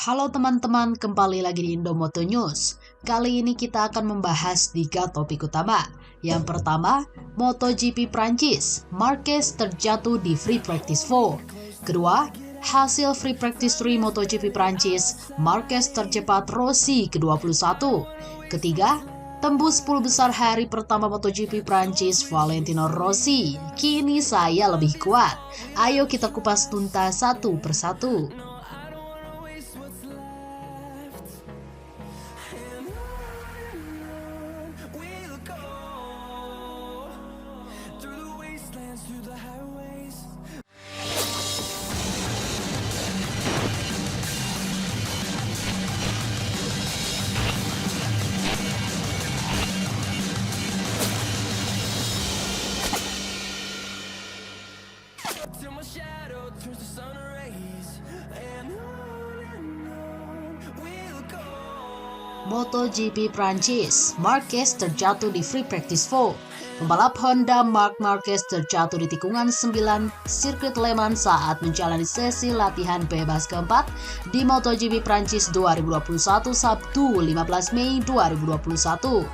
Halo teman-teman, kembali lagi di Indomoto News. Kali ini kita akan membahas 3 topik utama. Yang pertama, MotoGP Prancis, Marquez terjatuh di Free Practice 4. Kedua, hasil Free Practice 3 MotoGP Prancis, Marquez tercepat Rossi ke-21. Ketiga, tembus 10 besar hari pertama MotoGP Prancis, Valentino Rossi. Kini saya lebih kuat. Ayo kita kupas tuntas satu persatu. Till my shadow turns to sun rays, and on we'll go. MotoGP Prancis, Marquez terjatuh di Free Practice 4. Pembalap Honda Marc Marquez terjatuh di tikungan 9 sirkuit Le Mans saat menjalani sesi latihan bebas keempat di MotoGP Prancis 2021 Sabtu 15 Mei 2021.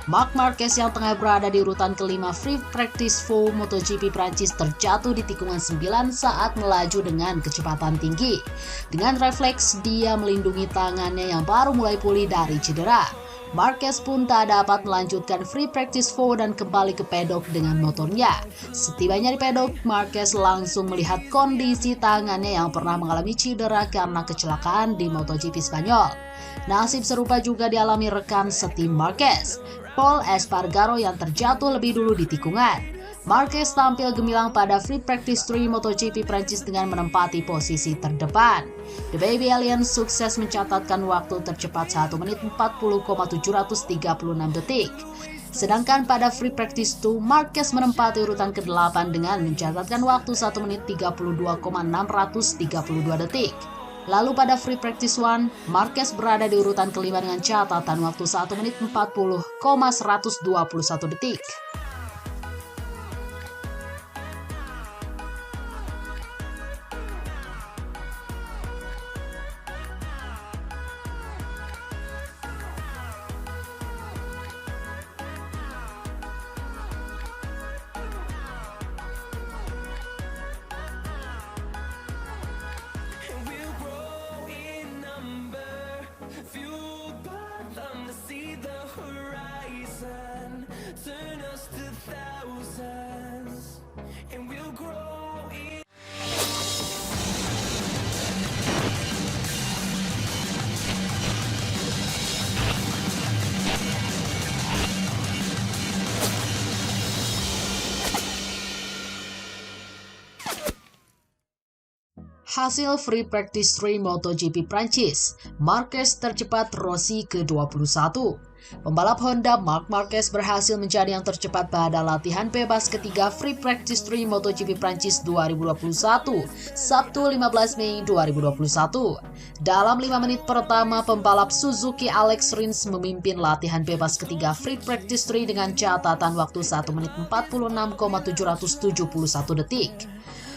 Marc Marquez yang tengah berada di urutan kelima Free Practice 4 MotoGP Prancis terjatuh di tikungan 9 saat melaju dengan kecepatan tinggi. Dengan refleks, dia melindungi tangannya yang baru mulai pulih dari cedera. Marquez pun tak dapat melanjutkan Free Practice 4 dan kembali ke pedok dengan motornya. Setibanya di pedok, Marquez langsung melihat kondisi tangannya yang pernah mengalami cedera karena kecelakaan di MotoGP Spanyol. Nasib serupa juga dialami rekan setim Marquez, Pol Espargaro yang terjatuh lebih dulu di tikungan. Marquez tampil gemilang pada Free Practice 3 MotoGP Prancis dengan menempati posisi terdepan. The Baby Alien sukses mencatatkan waktu tercepat 1 menit 40,736 detik. Sedangkan pada Free Practice 2, Marquez menempati urutan ke-8 dengan mencatatkan waktu 1 menit 32,632 detik. Lalu pada Free Practice 1, Marquez berada di urutan kelima dengan catatan waktu 1 menit 40,121 detik. And we'll grow in number, fueled by them to see the horizon, turn us to thousands. And we'll grow in. Hasil Free Practice 3 MotoGP Prancis, Marquez tercepat Rossi ke-21. Pembalap Honda Marc Marquez berhasil menjadi yang tercepat pada latihan bebas ketiga Free Practice 3 MotoGP Prancis 2021, Sabtu 15 Mei 2021. Dalam 5 menit pertama, pembalap Suzuki Alex Rins memimpin latihan bebas ketiga Free Practice 3 dengan catatan waktu 1 menit 46,771 detik.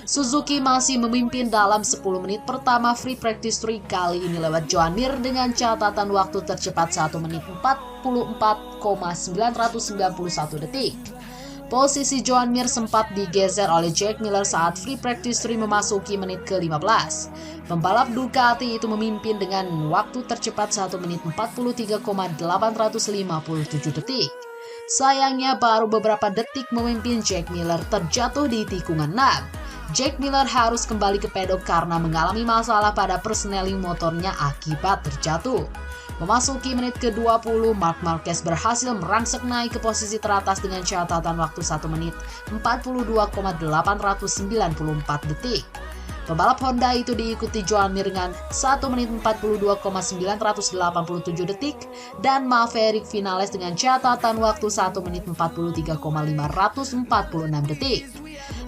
Suzuki masih memimpin dalam 10 menit pertama Free Practice 3 kali ini lewat Joan Mir dengan catatan waktu tercepat 1 menit 44,991 detik. Posisi Joan Mir sempat digeser oleh Jack Miller saat Free Practice 3 memasuki menit ke-15. Pembalap Ducati itu memimpin dengan waktu tercepat 1 menit 43,857 detik. Sayangnya baru beberapa detik memimpin, Jack Miller terjatuh di tikungan 6. Jack Miller harus kembali ke pedok karena mengalami masalah pada persneling motornya akibat terjatuh. Memasuki menit ke-20, Marc Marquez berhasil merangsek naik ke posisi teratas dengan catatan waktu 1 menit 42,894 detik. Pembalap Honda itu diikuti Joan Mir dengan 1 menit 42,987 detik dan Maverick Vinales dengan catatan waktu 1 menit 43,546 detik.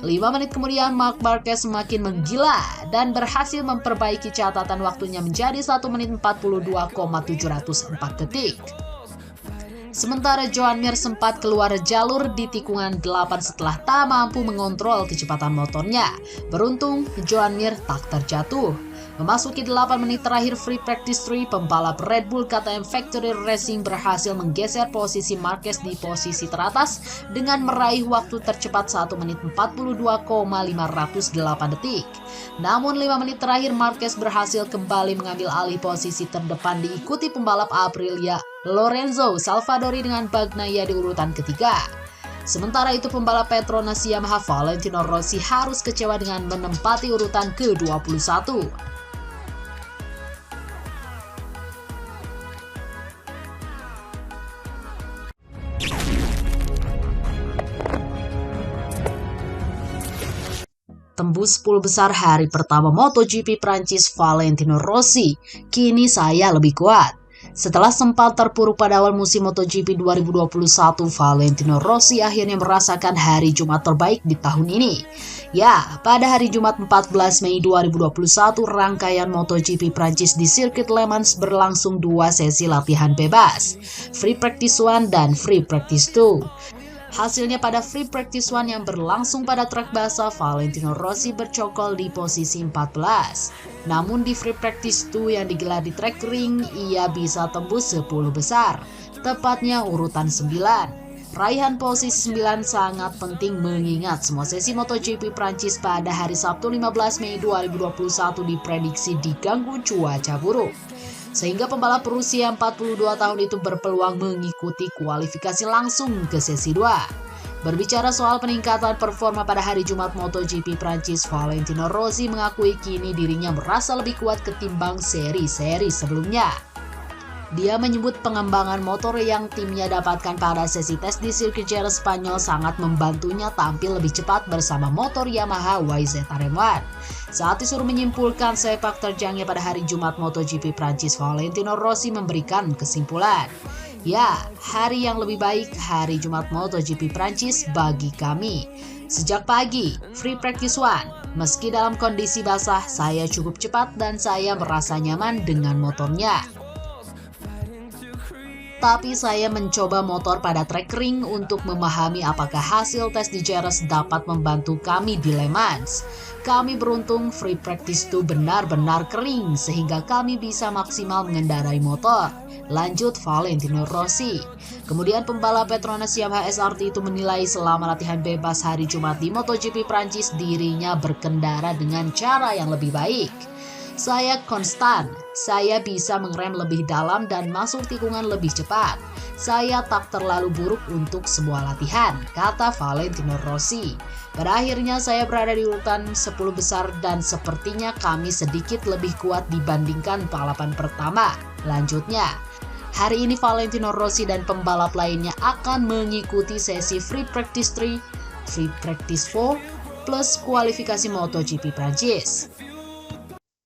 5 menit kemudian Marc Marquez semakin menggila dan berhasil memperbaiki catatan waktunya menjadi 1 menit 42,704 detik. Sementara Joan Mir sempat keluar jalur di tikungan 8 setelah tak mampu mengontrol kecepatan motornya. Beruntung, Joan Mir tak terjatuh. Memasuki 8 menit terakhir free practice 3, pembalap Red Bull KTM Factory Racing berhasil menggeser posisi Marquez di posisi teratas dengan meraih waktu tercepat 1 menit 42,508 detik. Namun 5 menit terakhir Marquez berhasil kembali mengambil alih posisi terdepan diikuti pembalap Aprilia Lorenzo Salvadori dengan Bagnaia di urutan ketiga. Sementara itu pembalap Petronas Yamaha Valentino Rossi harus kecewa dengan menempati urutan ke-21. Tembus 10 besar hari pertama MotoGP Prancis Valentino Rossi, kini saya lebih kuat. Setelah sempat terpuruk pada awal musim MotoGP 2021, Valentino Rossi akhirnya merasakan hari Jumat terbaik di tahun ini. Ya, pada hari Jumat 14 Mei 2021, rangkaian MotoGP Prancis di sirkuit Le Mans berlangsung 2 sesi latihan bebas, Free Practice 1 dan Free Practice 2. Hasilnya pada Free Practice 1 yang berlangsung pada trek basah, Valentino Rossi bercokol di posisi 14. Namun di Free Practice 2 yang digelar di trek ring, ia bisa tembus 10 besar, tepatnya urutan 9. Raihan posisi 9 sangat penting mengingat semua sesi MotoGP Prancis pada hari Sabtu 15 Mei 2021 diprediksi diganggu cuaca buruk. Sehingga pembalap berusia 42 tahun itu berpeluang mengikuti kualifikasi langsung ke sesi 2. Berbicara soal peningkatan performa pada hari Jumat MotoGP Prancis, Valentino Rossi mengakui kini dirinya merasa lebih kuat ketimbang seri-seri sebelumnya. Dia menyebut pengembangan motor yang timnya dapatkan pada sesi tes di sirkuit Jerez Spanyol sangat membantunya tampil lebih cepat bersama motor Yamaha YZR-M1. Saat disuruh menyimpulkan sepak terjangnya pada hari Jumat MotoGP Prancis, Valentino Rossi memberikan kesimpulan. Ya, hari yang lebih baik hari Jumat MotoGP Prancis bagi kami. Sejak pagi, Free Practice 1, meski dalam kondisi basah, saya cukup cepat dan saya merasa nyaman dengan motornya. Tapi saya mencoba motor pada trek ring untuk memahami apakah hasil tes di Jerez dapat membantu kami di Le Mans. Kami beruntung Free Practice 2 benar-benar kering sehingga kami bisa maksimal mengendarai motor. Lanjut Valentino Rossi. Kemudian pembalap Petronas Yamaha SRT itu menilai selama latihan bebas hari Jumat di MotoGP Prancis dirinya berkendara dengan cara yang lebih baik. Saya konstan, saya bisa mengerem lebih dalam dan masuk tikungan lebih cepat. Saya tak terlalu buruk untuk semua latihan, kata Valentino Rossi. Pada akhirnya saya berada di urutan 10 besar dan sepertinya kami sedikit lebih kuat dibandingkan balapan pertama. Lanjutnya, hari ini Valentino Rossi dan pembalap lainnya akan mengikuti sesi Free Practice 3, Free Practice 4, plus kualifikasi MotoGP Prancis.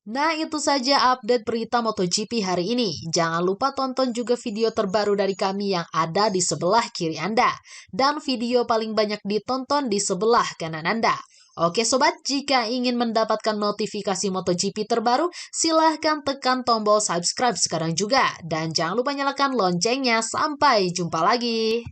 Nah, itu saja update berita MotoGP hari ini. Jangan lupa tonton juga video terbaru dari kami yang ada di sebelah kiri Anda. Dan video paling banyak ditonton di sebelah kanan Anda. Oke sobat, jika ingin mendapatkan notifikasi MotoGP terbaru, silahkan tekan tombol subscribe sekarang juga. Dan jangan lupa nyalakan loncengnya. Sampai jumpa lagi.